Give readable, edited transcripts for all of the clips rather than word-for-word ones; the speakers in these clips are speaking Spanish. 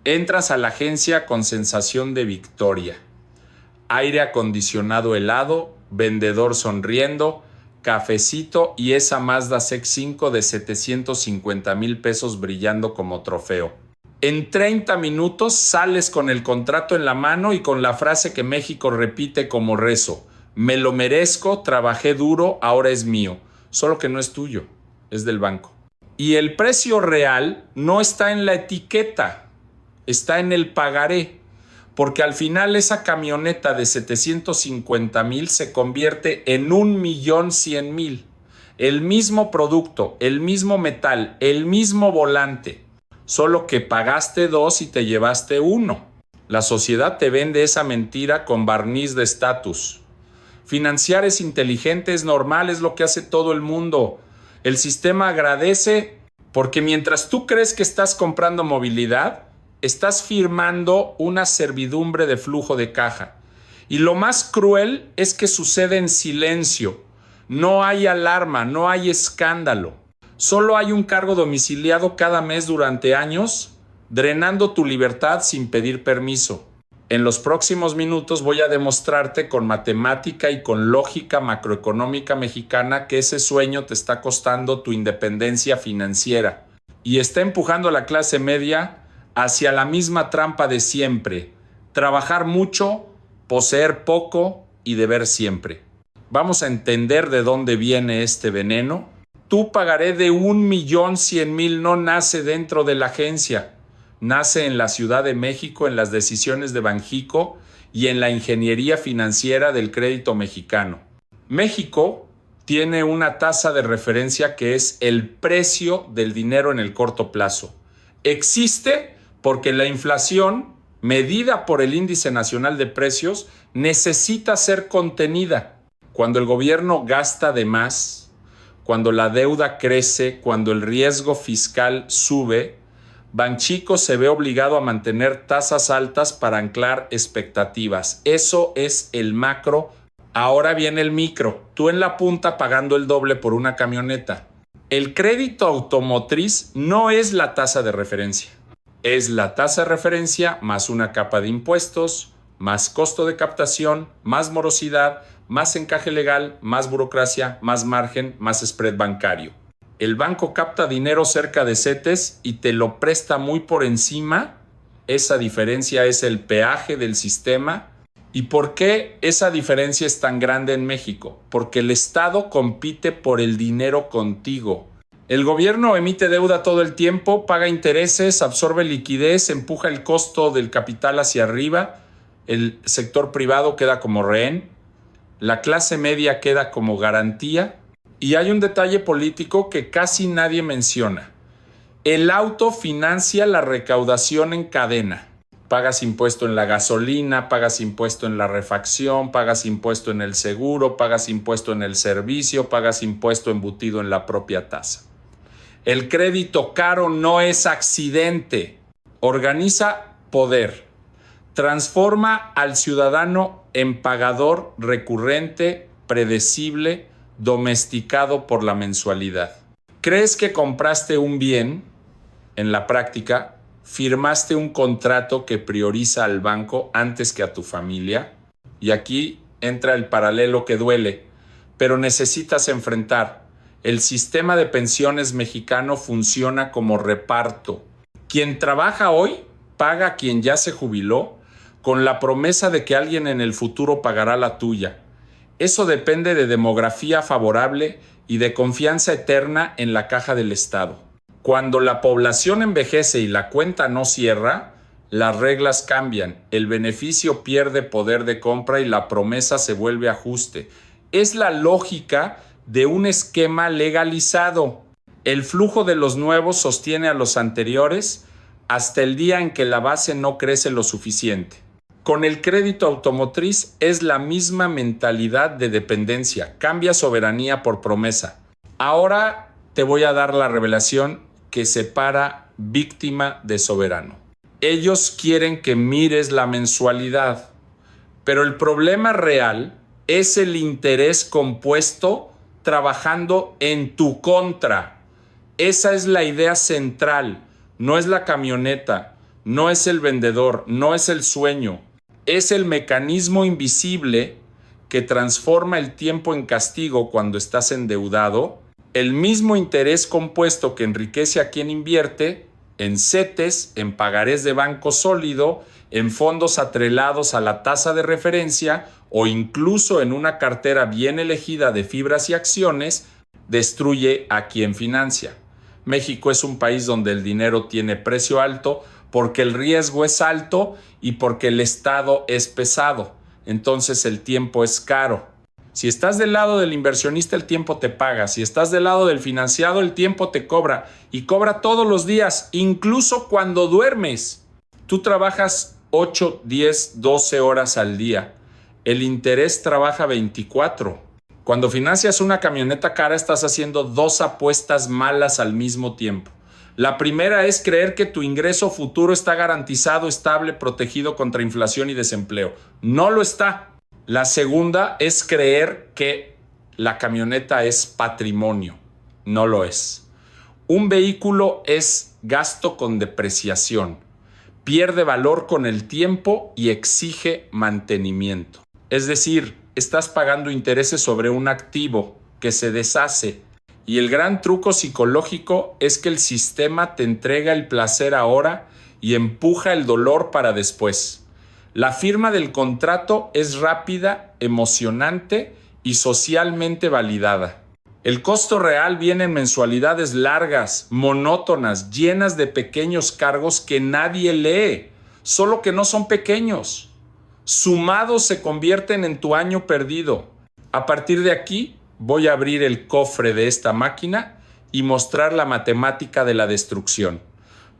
Entras a la agencia con sensación de victoria. Aire acondicionado helado, vendedor sonriendo, cafecito y esa Mazda CX-5 de 750,000 pesos brillando como trofeo. En 30 minutos sales con el contrato en la mano y con la frase que México repite como rezo: me lo merezco, trabajé duro, ahora es mío. Solo que no es tuyo, es del banco. Y el precio real no está en la etiqueta, está en el pagaré. Porque al final esa camioneta de 750,000 se convierte en 1,100,000. El mismo producto, el mismo metal, el mismo volante. Solo que pagaste 2 y te llevaste 1. La sociedad te vende esa mentira con barniz de estatus. Financiar es inteligente, es normal, es lo que hace todo el mundo. El sistema agradece porque mientras tú crees que estás comprando movilidad, estás firmando una servidumbre de flujo de caja. Y lo más cruel es que sucede en silencio. No hay alarma, no hay escándalo. Solo hay un cargo domiciliado cada mes durante años, drenando tu libertad sin pedir permiso. En los próximos minutos voy a demostrarte con matemática y con lógica macroeconómica mexicana que ese sueño te está costando tu independencia financiera y está empujando a la clase media hacia la misma trampa de siempre: trabajar mucho, poseer poco y deber siempre. Vamos a entender de dónde viene este veneno. Tu pagaré de 1,100,000 no nace dentro de la agencia. Nace en la Ciudad de México, en las decisiones de Banjico y en la ingeniería financiera del crédito mexicano. México tiene una tasa de referencia que es el precio del dinero en el corto plazo. Existe porque la inflación, medida por el Índice Nacional de Precios, necesita ser contenida. Cuando el gobierno gasta de más, cuando la deuda crece, cuando el riesgo fiscal sube, Banxico se ve obligado a mantener tasas altas para anclar expectativas. Eso es el macro. Ahora viene el micro. Tú en la punta pagando el doble por una camioneta. El crédito automotriz no es la tasa de referencia. Es la tasa de referencia más una capa de impuestos, más costo de captación, más morosidad, más encaje legal, más burocracia, más margen, más spread bancario. El banco capta dinero cerca de CETES y te lo presta muy por encima. Esa diferencia es el peaje del sistema. ¿Y por qué esa diferencia es tan grande en México? Porque el Estado compite por el dinero contigo. El gobierno emite deuda todo el tiempo, paga intereses, absorbe liquidez, empuja el costo del capital hacia arriba. El sector privado queda como rehén. La clase media queda como garantía. Y hay un detalle político que casi nadie menciona. El auto financia la recaudación en cadena. Pagas impuesto en la gasolina, pagas impuesto en la refacción, pagas impuesto en el seguro, pagas impuesto en el servicio, pagas impuesto embutido en la propia tasa. El crédito caro no es accidente. Organiza poder. Transforma al ciudadano en pagador recurrente, predecible, domesticado por la mensualidad. ¿Crees que compraste un bien? En la práctica, firmaste un contrato que prioriza al banco antes que a tu familia. Y aquí entra el paralelo que duele, pero necesitas enfrentar. El sistema de pensiones mexicano funciona como reparto. Quien trabaja hoy paga a quien ya se jubiló con la promesa de que alguien en el futuro pagará la tuya. Eso depende de demografía favorable y de confianza eterna en la caja del Estado. Cuando la población envejece y la cuenta no cierra, las reglas cambian, el beneficio pierde poder de compra y la promesa se vuelve ajuste. Es la lógica de un esquema legalizado. El flujo de los nuevos sostiene a los anteriores hasta el día en que la base no crece lo suficiente. Con el crédito automotriz es la misma mentalidad de dependencia. Cambia soberanía por promesa. Ahora te voy a dar la revelación que separa víctima de soberano. Ellos quieren que mires la mensualidad, pero el problema real es el interés compuesto trabajando en tu contra. Esa es la idea central. No es la camioneta, no es el vendedor, no es el sueño, es el mecanismo invisible que transforma el tiempo en castigo cuando estás endeudado, el mismo interés compuesto que enriquece a quien invierte en CETES, en pagarés de banco sólido, en fondos atrelados a la tasa de referencia o incluso en una cartera bien elegida de fibras y acciones, destruye a quien financia. México es un país donde el dinero tiene precio alto porque el riesgo es alto y porque el Estado es pesado. Entonces el tiempo es caro. Si estás del lado del inversionista, el tiempo te paga. Si estás del lado del financiado, el tiempo te cobra. Y cobra todos los días, incluso cuando duermes. Tú trabajas 8, 10, 12 horas al día. El interés trabaja 24. Cuando financias una camioneta cara, estás haciendo dos apuestas malas al mismo tiempo. La primera es creer que tu ingreso futuro está garantizado, estable, protegido contra inflación y desempleo. No lo está. La segunda es creer que la camioneta es patrimonio. No lo es. Un vehículo es gasto con depreciación. Pierde valor con el tiempo y exige mantenimiento. Es decir, estás pagando intereses sobre un activo que se deshace. Y el gran truco psicológico es que el sistema te entrega el placer ahora y empuja el dolor para después. La firma del contrato es rápida, emocionante y socialmente validada. El costo real viene en mensualidades largas, monótonas, llenas de pequeños cargos que nadie lee, solo que no son pequeños. Sumados se convierten en tu año perdido. A partir de aquí, voy a abrir el cofre de esta máquina y mostrar la matemática de la destrucción.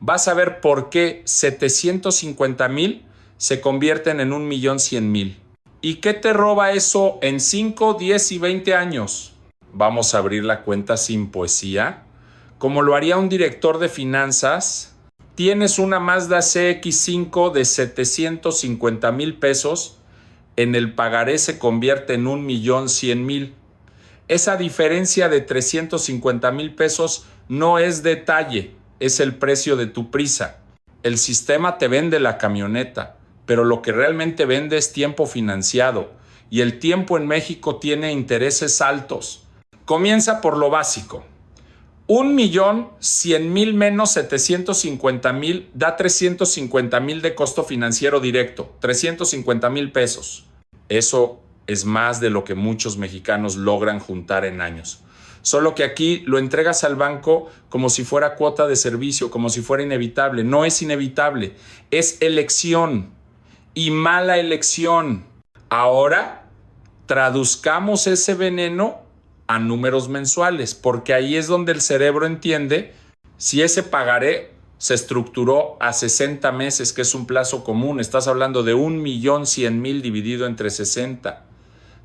Vas a ver por qué 750,000 se convierten en 1,100,000. ¿Y qué te roba eso en 5, 10 y 20 años? Vamos a abrir la cuenta sin poesía. Como lo haría un director de finanzas, tienes una Mazda CX-5 de 750,000 pesos, en el pagaré se convierte en 1,100,000. Esa diferencia de 350,000 pesos no es detalle, es el precio de tu prisa. El sistema te vende la camioneta, pero lo que realmente vende es tiempo financiado, y el tiempo en México tiene intereses altos. Comienza por lo básico. 1,100,000 menos 750,000 da 350,000 de costo financiero directo, 350,000 pesos. Eso es más de lo que muchos mexicanos logran juntar en años. Solo que aquí lo entregas al banco como si fuera cuota de servicio, como si fuera inevitable. No es inevitable, es elección y mala elección. Ahora, traduzcamos ese veneno a números mensuales, porque ahí es donde el cerebro entiende si ese pagaré se estructuró a 60 meses, que es un plazo común. Estás hablando de 1,100,000 dividido entre 60.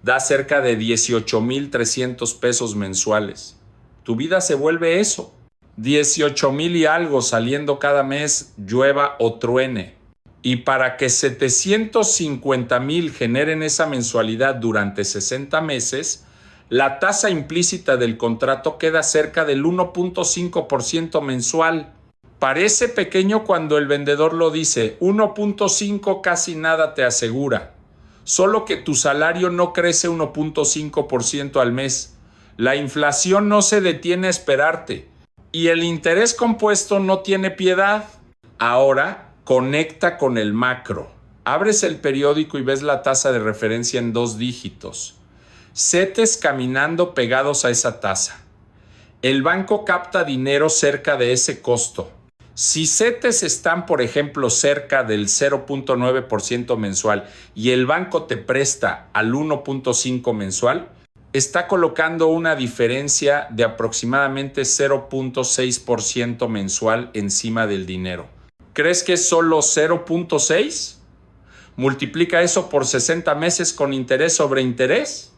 Da cerca de 18,300 pesos mensuales. Tu vida se vuelve eso. 18,000 y algo saliendo cada mes, llueva o truene. Y para que 750,000 generen esa mensualidad durante 60 meses, la tasa implícita del contrato queda cerca del 1,5% mensual. Parece pequeño cuando el vendedor lo dice, 1,5 casi nada te asegura. Solo que tu salario no crece 1,5% al mes. La inflación no se detiene a esperarte. Y el interés compuesto no tiene piedad. Ahora, conecta con el macro. Abres el periódico y ves la tasa de referencia en 2 dígitos. CETES caminando pegados a esa tasa. El banco capta dinero cerca de ese costo. Si CETES están, por ejemplo, cerca del 0,9% mensual y el banco te presta al 1,5% mensual, está colocando una diferencia de aproximadamente 0,6% mensual encima del dinero. ¿Crees que es solo 0,6%? Multiplica eso por 60 meses con interés sobre interés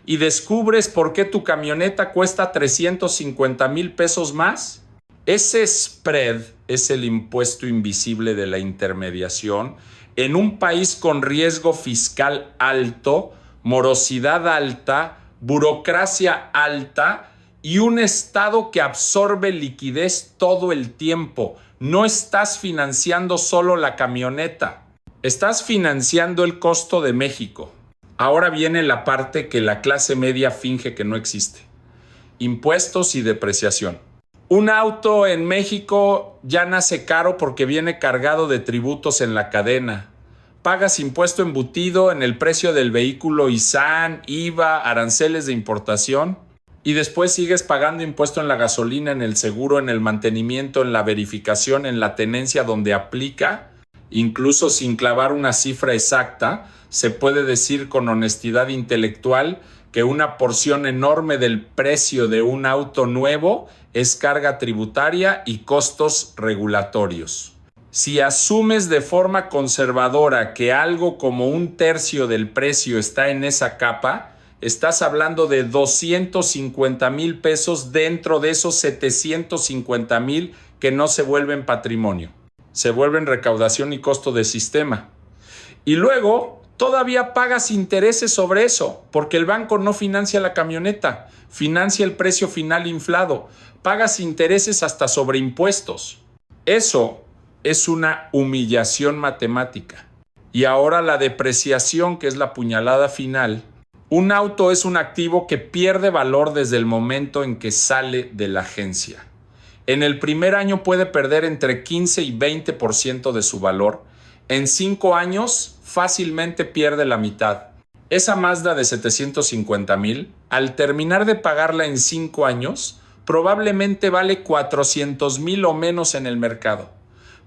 y descubres por qué tu camioneta cuesta 350,000 pesos más. Ese spread es el impuesto invisible de la intermediación en un país con riesgo fiscal alto, morosidad alta, burocracia alta y un Estado que absorbe liquidez todo el tiempo, No estás financiando solo la camioneta, estás financiando el costo de México. Ahora viene la parte que la clase media finge que no existe: impuestos y depreciación. Un auto en México ya nace caro porque viene cargado de tributos en la cadena. Pagas impuesto embutido en el precio del vehículo, ISAN, IVA, aranceles de importación, y después sigues pagando impuesto en la gasolina, en el seguro, en el mantenimiento, en la verificación, en la tenencia donde aplica. Incluso sin clavar una cifra exacta, se puede decir con honestidad intelectual que una porción enorme del precio de un auto nuevo es carga tributaria y costos regulatorios. Si asumes de forma conservadora que algo como 1/3 del precio está en esa capa, estás hablando de 250,000 pesos dentro de esos 750,000 que no se vuelven patrimonio. Se vuelven recaudación y costo de sistema. Y luego todavía pagas intereses sobre eso, porque el banco no financia la camioneta, financia el precio final inflado. Pagas intereses hasta sobre impuestos. Eso es una humillación matemática. Y ahora la depreciación, que es la puñalada final. Un auto es un activo que pierde valor desde el momento en que sale de la agencia. En el primer año puede perder entre 15 y 20% de su valor. En 5 años fácilmente pierde la mitad. Esa Mazda de 750,000, al terminar de pagarla en 5 años, probablemente vale 400,000 o menos en el mercado.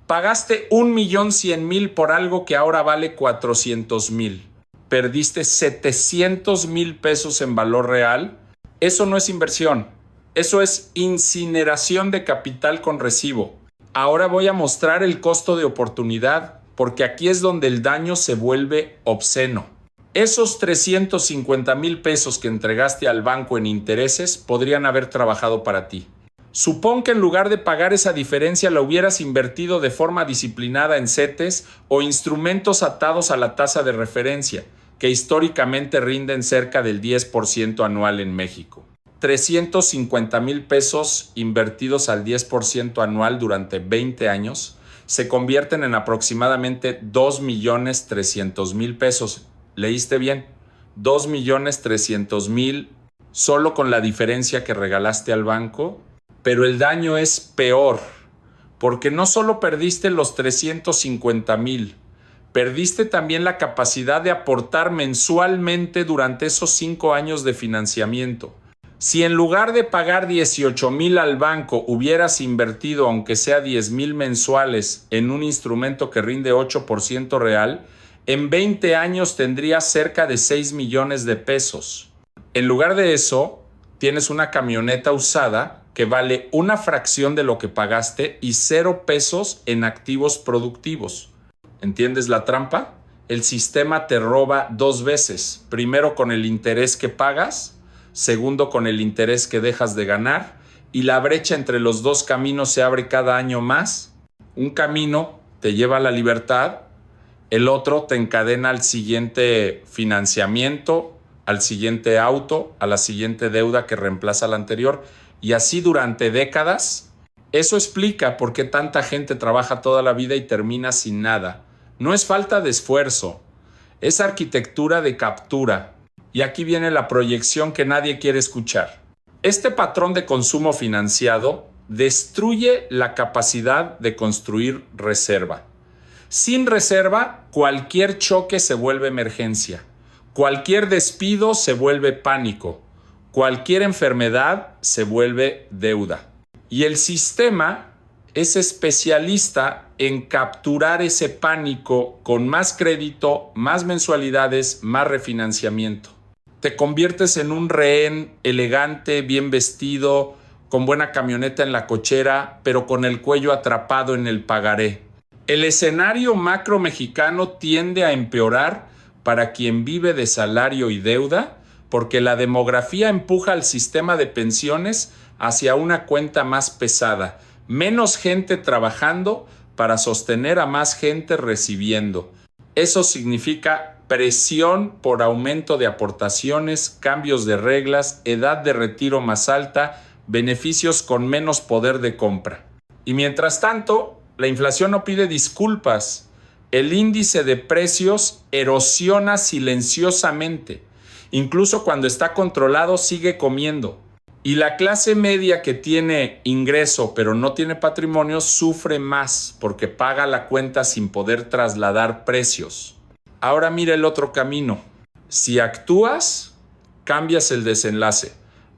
Pagaste 1,100,000 por algo que ahora vale 400,000. Perdiste 700,000 pesos en valor real. Eso no es inversión. Eso es incineración de capital con recibo. Ahora voy a mostrar el costo de oportunidad, porque aquí es donde el daño se vuelve obsceno. Esos 350,000 pesos que entregaste al banco en intereses podrían haber trabajado para ti. Supón que en lugar de pagar esa diferencia la hubieras invertido de forma disciplinada en CETES o instrumentos atados a la tasa de referencia, que históricamente rinden cerca del 10% anual en México. 350,000 pesos invertidos al 10% anual durante 20 años se convierten en aproximadamente 2,300,000 pesos. ¿Leíste bien? 2,300,000 solo con la diferencia que regalaste al banco. Pero el daño es peor, porque no solo perdiste los 350,000, perdiste también la capacidad de aportar mensualmente durante esos 5 años de financiamiento. Si en lugar de pagar 18,000 al banco hubieras invertido aunque sea 10,000 mensuales en un instrumento que rinde 8% real, en 20 años tendrías cerca de 6 millones de pesos. En lugar de eso, tienes una camioneta usada que vale una fracción de lo que pagaste y 0 pesos en activos productivos. ¿Entiendes la trampa? El sistema te roba 2 veces. Primero con el interés que pagas, segundo con el interés que dejas de ganar, y la brecha entre los dos caminos se abre cada año más. Un camino te lleva a la libertad, el otro te encadena al siguiente financiamiento, al siguiente auto, a la siguiente deuda que reemplaza la anterior. Y así durante décadas. Eso explica por qué tanta gente trabaja toda la vida y termina sin nada. No es falta de esfuerzo, es arquitectura de captura. Y aquí viene la proyección que nadie quiere escuchar. Este patrón de consumo financiado destruye la capacidad de construir reserva. Sin reserva, cualquier choque se vuelve emergencia. Cualquier despido se vuelve pánico. Cualquier enfermedad se vuelve deuda. Y el sistema es especialista en capturar ese pánico con más crédito, más mensualidades, más refinanciamiento. Te conviertes en un rehén elegante, bien vestido, con buena camioneta en la cochera, pero con el cuello atrapado en el pagaré. El escenario macro mexicano tiende a empeorar para quien vive de salario y deuda, porque la demografía empuja al sistema de pensiones hacia una cuenta más pesada, menos gente trabajando para sostener a más gente recibiendo. Eso significa presión por aumento de aportaciones, cambios de reglas, edad de retiro más alta, beneficios con menos poder de compra. Y mientras tanto, La inflación no pide disculpas. El índice de precios erosiona silenciosamente. Incluso cuando está controlado, sigue comiendo. Y la clase media que tiene ingreso pero no tiene patrimonio sufre más porque paga la cuenta sin poder trasladar precios. Ahora mira el otro camino. Si actúas, cambias el desenlace.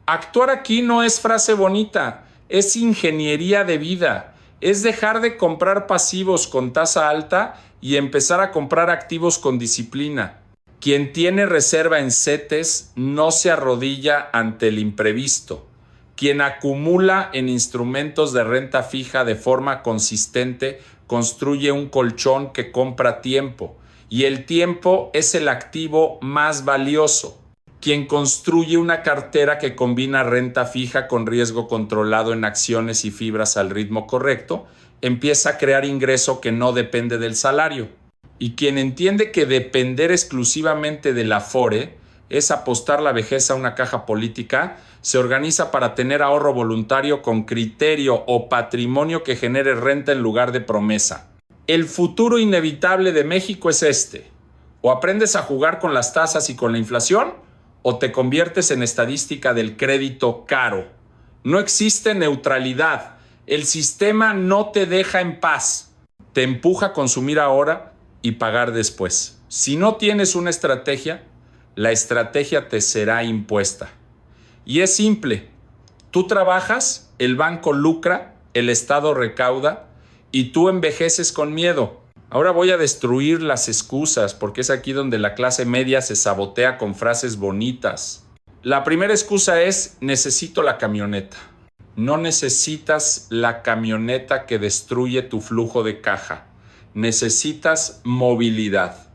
Actuar aquí no es frase bonita, es ingeniería de vida. Es dejar de comprar pasivos con tasa alta y empezar a comprar activos con disciplina. Quien tiene reserva en CETES no se arrodilla ante el imprevisto. Quien acumula en instrumentos de renta fija de forma consistente construye un colchón que compra tiempo. Y el tiempo es el activo más valioso. Quien construye una cartera que combina renta fija con riesgo controlado en acciones y fibras al ritmo correcto, empieza a crear ingreso que no depende del salario. Y quien entiende que depender exclusivamente del Afore es apostar la vejez a una caja política, se organiza para tener ahorro voluntario con criterio o patrimonio que genere renta en lugar de promesa. El futuro inevitable de México es este. O aprendes a jugar con las tasas y con la inflación, o te conviertes en estadística del crédito caro. No existe neutralidad. El sistema no te deja en paz. Te empuja a consumir ahora y pagar después. Si no tienes una estrategia, la estrategia te será impuesta. Y es simple. Tú trabajas, el banco lucra, el Estado recauda y tú envejeces con miedo. Ahora voy a destruir las excusas porque es aquí donde la clase media se sabotea con frases bonitas. La primera excusa es: necesito la camioneta. No necesitas la camioneta que destruye tu flujo de caja. Necesitas movilidad.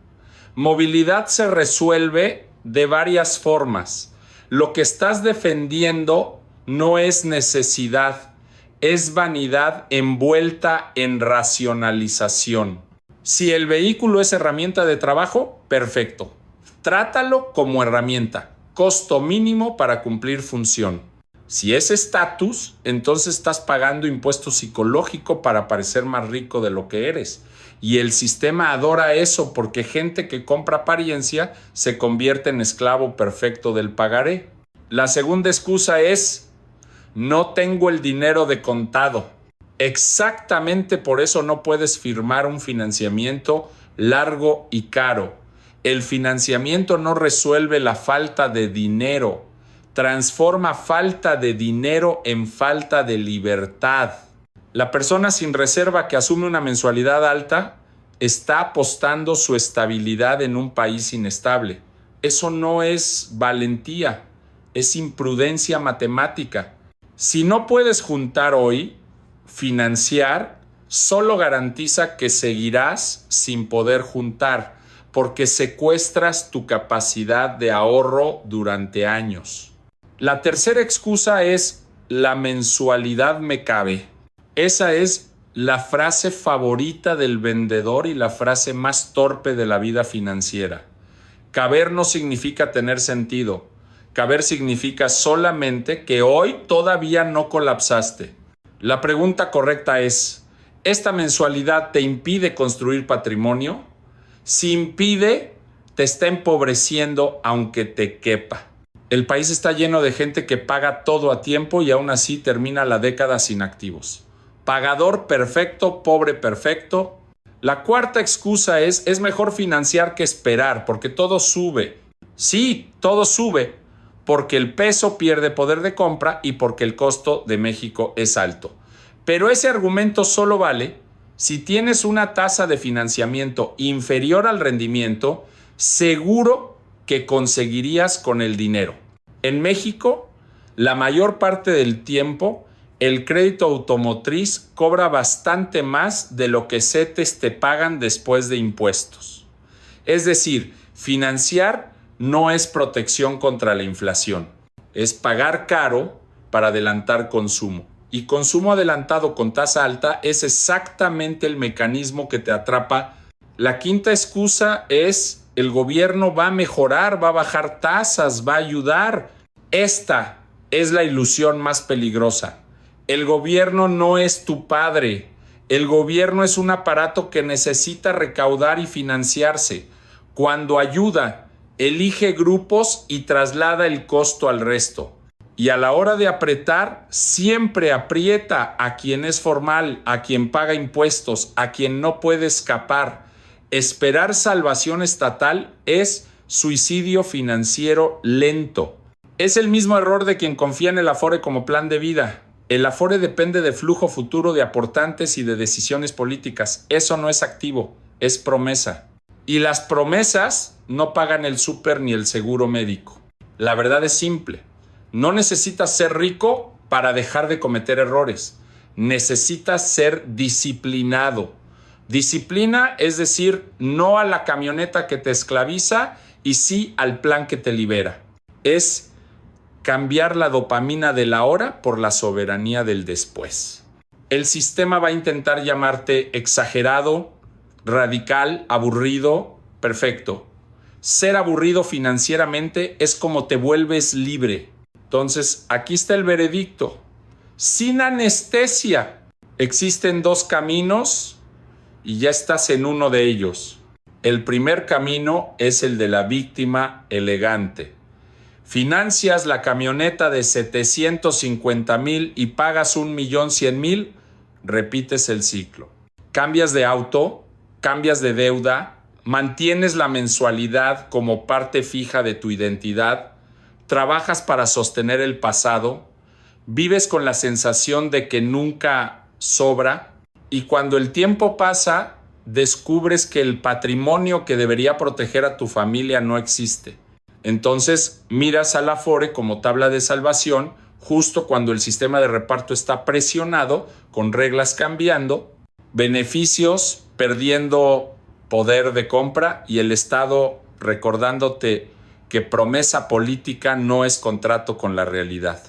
Movilidad se resuelve de varias formas. Lo que estás defendiendo no es necesidad, es vanidad envuelta en racionalización. Si el vehículo es herramienta de trabajo, perfecto. Trátalo como herramienta, costo mínimo para cumplir función. Si es estatus, entonces estás pagando impuesto psicológico para parecer más rico de lo que eres. Y el sistema adora eso porque gente que compra apariencia se convierte en esclavo perfecto del pagaré. La segunda excusa es: no tengo el dinero de contado. Exactamente por eso no puedes firmar un financiamiento largo y caro. El financiamiento no resuelve la falta de dinero. Transforma falta de dinero en falta de libertad. La persona sin reserva que asume una mensualidad alta está apostando su estabilidad en un país inestable. Eso no es valentía, es imprudencia matemática. Si no puedes juntar hoy, financiar solo garantiza que seguirás sin poder juntar, porque secuestras tu capacidad de ahorro durante años. La tercera excusa es: la mensualidad me cabe. Esa es la frase favorita del vendedor y la frase más torpe de la vida financiera. Caber no significa tener sentido. Caber significa solamente que hoy todavía no colapsaste. La pregunta correcta es: ¿esta mensualidad te impide construir patrimonio? Si impide, te está empobreciendo aunque te quepa. El país está lleno de gente que paga todo a tiempo y aún así termina la década sin activos. Pagador perfecto, pobre perfecto. La cuarta excusa es mejor financiar que esperar porque todo sube. Sí, todo sube porque el peso pierde poder de compra y porque el costo de México es alto. Pero ese argumento solo vale si tienes una tasa de financiamiento inferior al rendimiento, seguro que conseguirías con el dinero. En México, la mayor parte del tiempo, el crédito automotriz cobra bastante más de lo que CETES te pagan después de impuestos. Es decir, financiar no es protección contra la inflación, es pagar caro para adelantar consumo. Y consumo adelantado con tasa alta es exactamente el mecanismo que te atrapa. La quinta excusa es: el gobierno va a mejorar, va a bajar tasas, va a ayudar. Esta es la ilusión más peligrosa. El gobierno no es tu padre. El gobierno es un aparato que necesita recaudar y financiarse. Cuando ayuda, elige grupos y traslada el costo al resto. Y a la hora de apretar, siempre aprieta a quien es formal, a quien paga impuestos, a quien no puede escapar. Esperar salvación estatal es suicidio financiero lento. Es el mismo error de quien confía en el Afore como plan de vida. El Afore depende de flujo futuro de aportantes y de decisiones políticas. Eso no es activo, es promesa. Y las promesas no pagan el súper ni el seguro médico. La verdad es simple. No necesitas ser rico para dejar de cometer errores. Necesitas ser disciplinado. Disciplina es decir, no a la camioneta que te esclaviza y sí al plan que te libera. Es cambiar la dopamina del ahora por la soberanía del después. El sistema va a intentar llamarte exagerado, radical, aburrido, perfecto. Ser aburrido financieramente es como te vuelves libre. Entonces, aquí está el veredicto. Sin anestesia. Existen dos caminos y ya estás en uno de ellos. El primer camino es el de la víctima elegante. Financias la camioneta de 750,000 y pagas 1,100,000, repites el ciclo. Cambias de auto, cambias de deuda, mantienes la mensualidad como parte fija de tu identidad, trabajas para sostener el pasado, vives con la sensación de que nunca sobra y cuando el tiempo pasa, descubres que el patrimonio que debería proteger a tu familia no existe. Entonces miras al Afore como tabla de salvación justo cuando el sistema de reparto está presionado, con reglas cambiando, beneficios perdiendo poder de compra y el Estado recordándote que promesa política no es contrato con la realidad.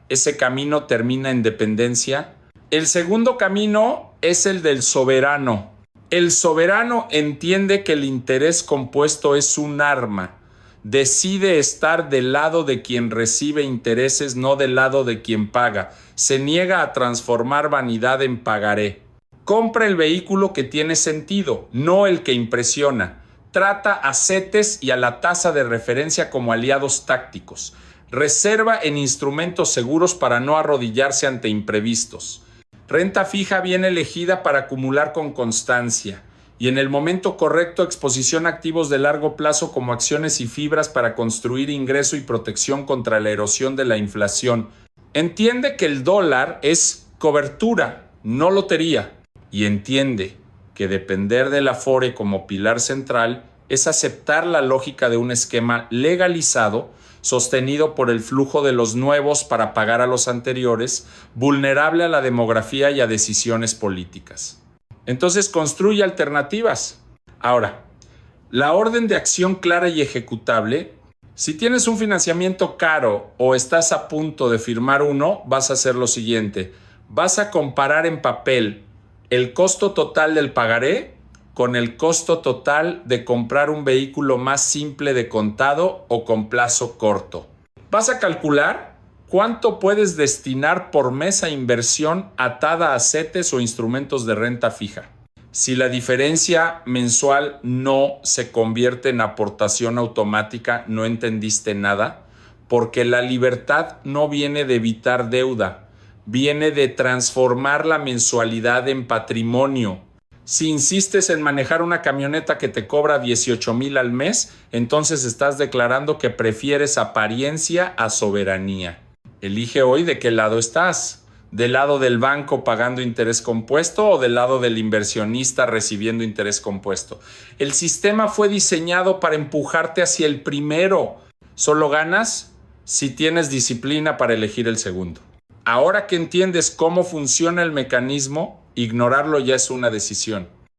Ese camino termina en dependencia. El segundo camino es el del soberano. El soberano entiende que el interés compuesto es un arma. Decide estar del lado de quien recibe intereses, no del lado de quien paga. Se niega a transformar vanidad en pagaré. Compra el vehículo que tiene sentido, no el que impresiona. Trata a CETES y a la tasa de referencia como aliados tácticos. Reserva en instrumentos seguros para no arrodillarse ante imprevistos. Renta fija bien elegida para acumular con constancia. Y en el momento correcto, exposición a activos de largo plazo como acciones y fibras para construir ingreso y protección contra la erosión de la inflación. Entiende que el dólar es cobertura, no lotería. Y entiende que depender del Afore como pilar central es aceptar la lógica de un esquema legalizado, sostenido por el flujo de los nuevos para pagar a los anteriores, vulnerable a la demografía y a decisiones políticas. Entonces construye alternativas. Ahora, la orden de acción clara y ejecutable, si tienes un financiamiento caro o estás a punto de firmar uno, vas a hacer lo siguiente. Vas a comparar en papel el costo total del pagaré con el costo total de comprar un vehículo más simple de contado o con plazo corto. Vas a calcular cuánto puedes destinar por mes a inversión atada a CETES o instrumentos de renta fija. Si la diferencia mensual no se convierte en aportación automática, no entendiste nada, porque la libertad no viene de evitar deuda, viene de transformar la mensualidad en patrimonio. Si insistes en manejar una camioneta que te cobra 18,000 al mes, entonces estás declarando que prefieres apariencia a soberanía. Elige hoy de qué lado estás. ¿Del lado del banco pagando interés compuesto o del lado del inversionista recibiendo interés compuesto? El sistema fue diseñado para empujarte hacia el primero. Solo ganas si tienes disciplina para elegir el segundo. Ahora que entiendes cómo funciona el mecanismo, ignorarlo ya es una decisión.